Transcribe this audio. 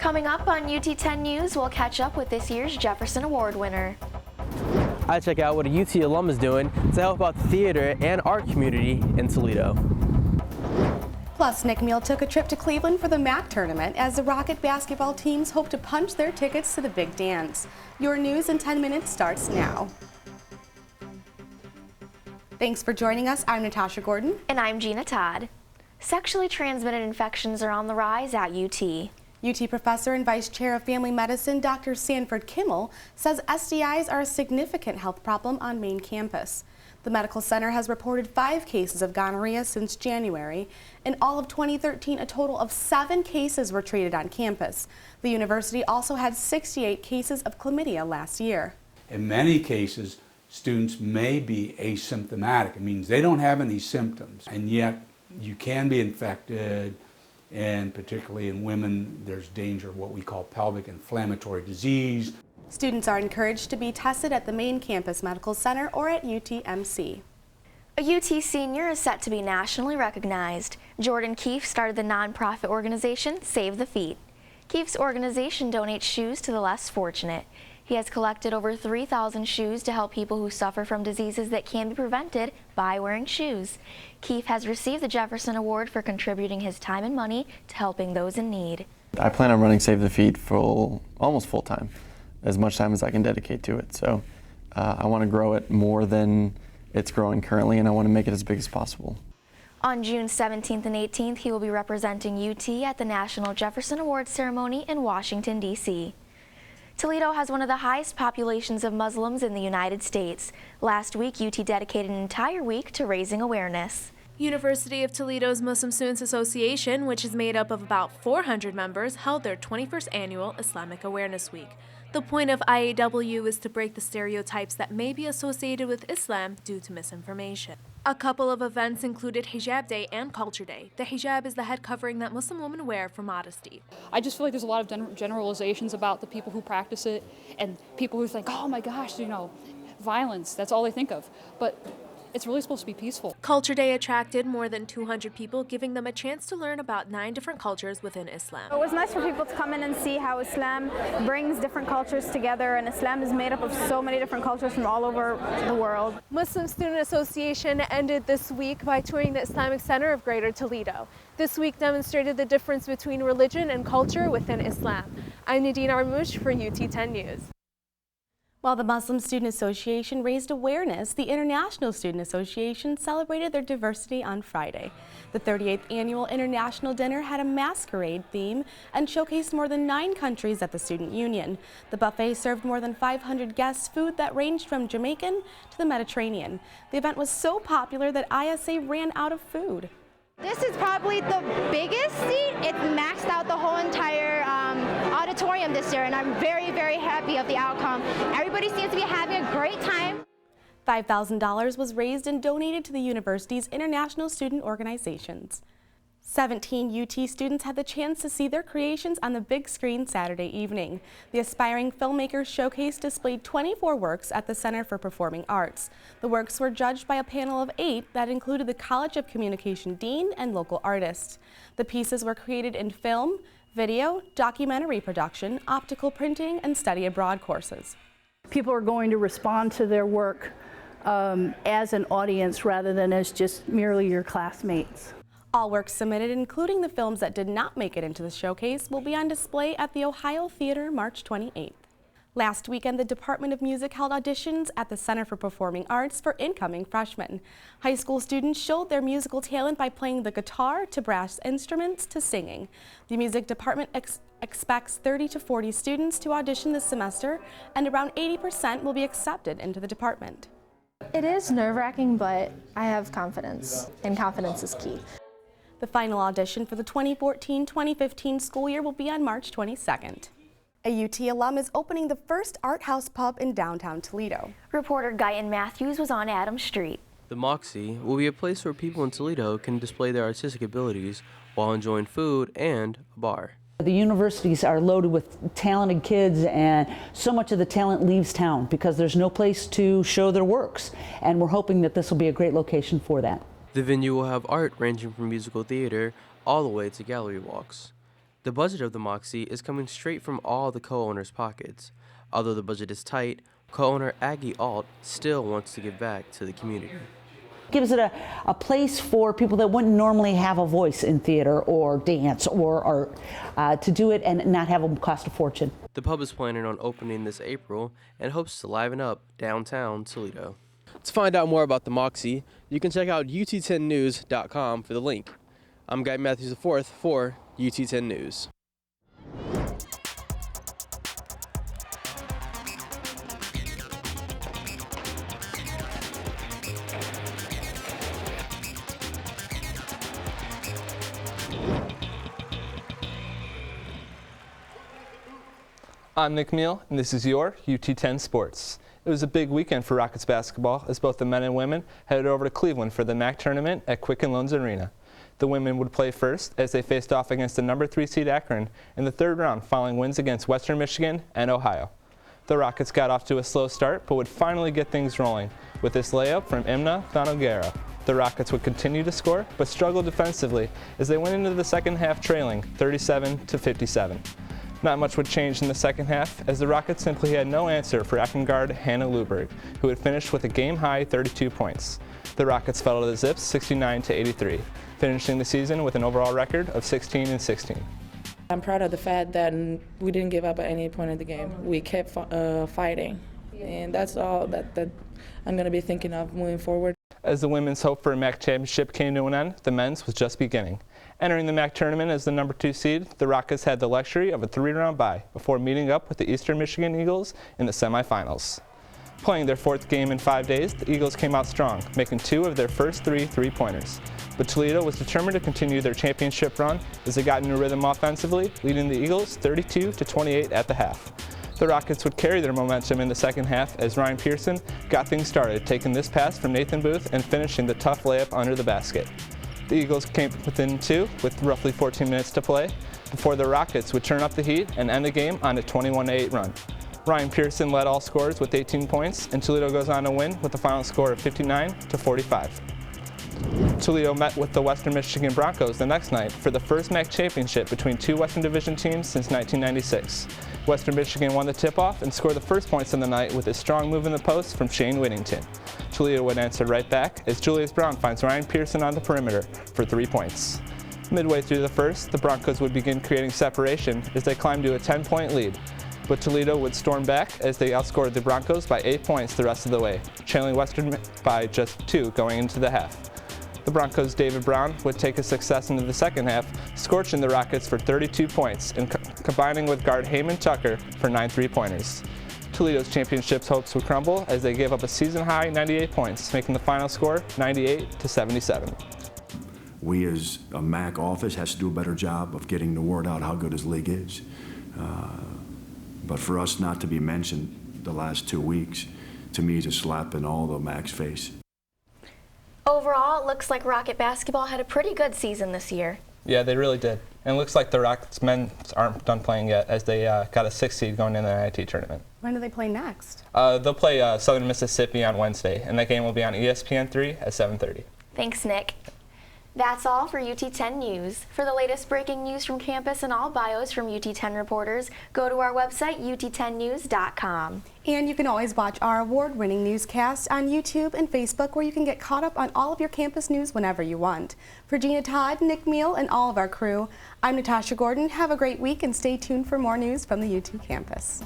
Coming up on UT 10 News, we'll catch up with this year's Jefferson Award winner. I check out what a UT alum is doing to help out the theater and art community in Toledo. Plus, Nick Meal took a trip to Cleveland for the MAC tournament as the Rocket basketball teams hope to punch their tickets to the big dance. Your news in 10 minutes starts now. Thanks for joining us. I'm Natasha Gordon. And I'm Gina Todd. Sexually transmitted infections are on the rise at UT. UT professor and vice chair of family medicine, Dr. Sanford Kimmel, says STIs are a significant health problem on main campus. The medical center has reported 5 cases of gonorrhea since January. In all of 2013, a total of 7 cases were treated on campus. The university also had 68 cases of chlamydia last year. In many cases, students may be asymptomatic. It means they don't have any symptoms, and yet you can be infected, and particularly in women, there's danger of what we call pelvic inflammatory disease. Students are encouraged to be tested at the main campus medical center or at UTMC. A UT senior is set to be nationally recognized. Jordan Keefe started the nonprofit organization Save the Feet. Keefe's organization donates shoes to the less fortunate. He has collected over 3,000 shoes to help people who suffer from diseases that can be prevented by wearing shoes. Keefe has received the Jefferson Award for contributing his time and money to helping those in need. I plan on running Save the Feet for almost full time, as much time as I can dedicate to it. So I want to grow it more than it's growing currently, and I want to make it as big as possible. On June 17th and 18th, he will be representing UT at the National Jefferson Award ceremony in Washington, D.C. Toledo has one of the highest populations of Muslims in the United States. Last week, UT dedicated an entire week to raising awareness. University of Toledo's Muslim Students Association, which is made up of about 400 members, held their 21st annual Islamic Awareness Week. The point of IAW is to break the stereotypes that may be associated with Islam due to misinformation. A couple of events included Hijab Day and Culture Day. The hijab is the head covering that Muslim women wear for modesty. I just feel like there's a lot of generalizations about the people who practice it, and people who think, oh my gosh, violence, that's all they think of. But it's really supposed to be peaceful. Culture Day attracted more than 200 people, giving them a chance to learn about 9 different cultures within Islam. It was nice for people to come in and see how Islam brings different cultures together, and Islam is made up of so many different cultures from all over the world. Muslim Student Association ended this week by touring the Islamic Center of Greater Toledo. This week demonstrated the difference between religion and culture within Islam. I'm Nadine Armouche for UT 10 News. While the Muslim Student Association raised awareness, the International Student Association celebrated their diversity on Friday. The 38th Annual International Dinner had a masquerade theme and showcased more than 9 countries at the Student Union. The buffet served more than 500 guests food that ranged from Jamaican to the Mediterranean. The event was so popular that ISA ran out of food. This is probably the biggest seat. It maxed out the whole entire auditorium this year, and I'm very, very happy of the outcome. Everybody seems to be having a great time. $5,000 was raised and donated to the university's international student organizations. 17 UT students had the chance to see their creations on the big screen Saturday evening. The Aspiring Filmmakers Showcase displayed 24 works at the Center for Performing Arts. The works were judged by a panel of 8 that included the College of Communication dean and local artists. The pieces were created in film, video, documentary production, optical printing, and study abroad courses. People are going to respond to their work as an audience rather than as just merely your classmates. All works submitted, including the films that did not make it into the showcase, will be on display at the Ohio Theater March 28th. Last weekend, the Department of Music held auditions at the Center for Performing Arts for incoming freshmen. High school students showed their musical talent by playing the guitar to brass instruments to singing. The music department expects 30 to 40 students to audition this semester, and around 80% will be accepted into the department. It is nerve-wracking, but I have confidence, and confidence is key. The final audition for the 2014-2015 school year will be on March 22nd. A UT alum is opening the first art house pub in downtown Toledo. Reporter Guyton Matthews was on Adams Street. The Moxie will be a place where people in Toledo can display their artistic abilities while enjoying food and a bar. The universities are loaded with talented kids, and so much of the talent leaves town because there's no place to show their works, and we're hoping that this will be a great location for that. The venue will have art ranging from musical theater all the way to gallery walks. The budget of the Moxie is coming straight from all the co-owners' pockets. Although the budget is tight, co-owner Aggie Alt still wants to give back to the community. Gives it a place for people that wouldn't normally have a voice in theater or dance or art to do it and not have them cost a fortune. The pub is planning on opening this April and hopes to liven up downtown Toledo. To find out more about the Moxie, you can check out UT10news.com for the link. I'm Guy Matthews IV for UT10 News. I'm Nick Meal, and this is your UT10 Sports. It was a big weekend for Rockets basketball as both the men and women headed over to Cleveland for the MAC tournament at Quicken Loans Arena. The women would play first as they faced off against the number 3 seed Akron in the third round following wins against Western Michigan and Ohio. The Rockets got off to a slow start but would finally get things rolling with this layup from Imna Thanogara. The Rockets would continue to score but struggle defensively as they went into the second half trailing 37-57. Not much would change in the second half, as the Rockets simply had no answer for Akron guard Hannah Luberg, who had finished with a game-high 32 points. The Rockets fell to the Zips 69-83, finishing the season with an overall record of 16-16. I'm proud of the fact that we didn't give up at any point in the game. We kept fighting, and that's all that I'm going to be thinking of moving forward. As the women's hope for a MAC championship came to an end, the men's was just beginning. Entering the MAC tournament as the number 2 seed, the Rockets had the luxury of a 3-round bye before meeting up with the Eastern Michigan Eagles in the semifinals. Playing their 4th game in 5 days, the Eagles came out strong, making 2 of their first 3 three-pointers. But Toledo was determined to continue their championship run as they got into rhythm offensively, leading the Eagles 32-28 at the half. The Rockets would carry their momentum in the second half as Ryan Pearson got things started, taking this pass from Nathan Booth and finishing the tough layup under the basket. The Eagles came within 2 with roughly 14 minutes to play before the Rockets would turn up the heat and end the game on a 21-8 run. Ryan Pearson led all scorers with 18 points, and Toledo goes on to win with a final score of 59-45. Toledo met with the Western Michigan Broncos the next night for the first MAC championship between 2 Western Division teams since 1996. Western Michigan won the tip-off and scored the first points of the night with a strong move in the post from Shane Whittington. Toledo would answer right back as Julius Brown finds Ryan Pearson on the perimeter for 3 points. Midway through the first, the Broncos would begin creating separation as they climbed to a 10-point lead. But Toledo would storm back as they outscored the Broncos by 8 points the rest of the way, trailing Western by just 2 going into the half. The Broncos' David Brown would take his success into the second half, scorching the Rockets for 32 points and combining with guard Heyman Tucker for 9 three-pointers. Toledo's championship's hopes would crumble as they gave up a season-high 98 points, making the final score 98-77. We as a MAC office has to do a better job of getting the word out how good this league is. But for us not to be mentioned the last 2 weeks, to me, is a slap in all the MAC's face. Overall, it looks like Rocket basketball had a pretty good season this year. Yeah, they really did. And it looks like the Rockets men aren't done playing yet as they got a 6th seed going in the NIT tournament. When do they play next? They'll play Southern Mississippi on Wednesday, and that game will be on ESPN3 at 7:30. Thanks, Nick. That's all for UT10 News. For the latest breaking news from campus and all bios from UT10 reporters, go to our website, UT10news.com. And you can always watch our award-winning newscast on YouTube and Facebook, where you can get caught up on all of your campus news whenever you want. For Gina Todd, Nick Meal, and all of our crew, I'm Natasha Gordon. Have a great week and stay tuned for more news from the UT campus.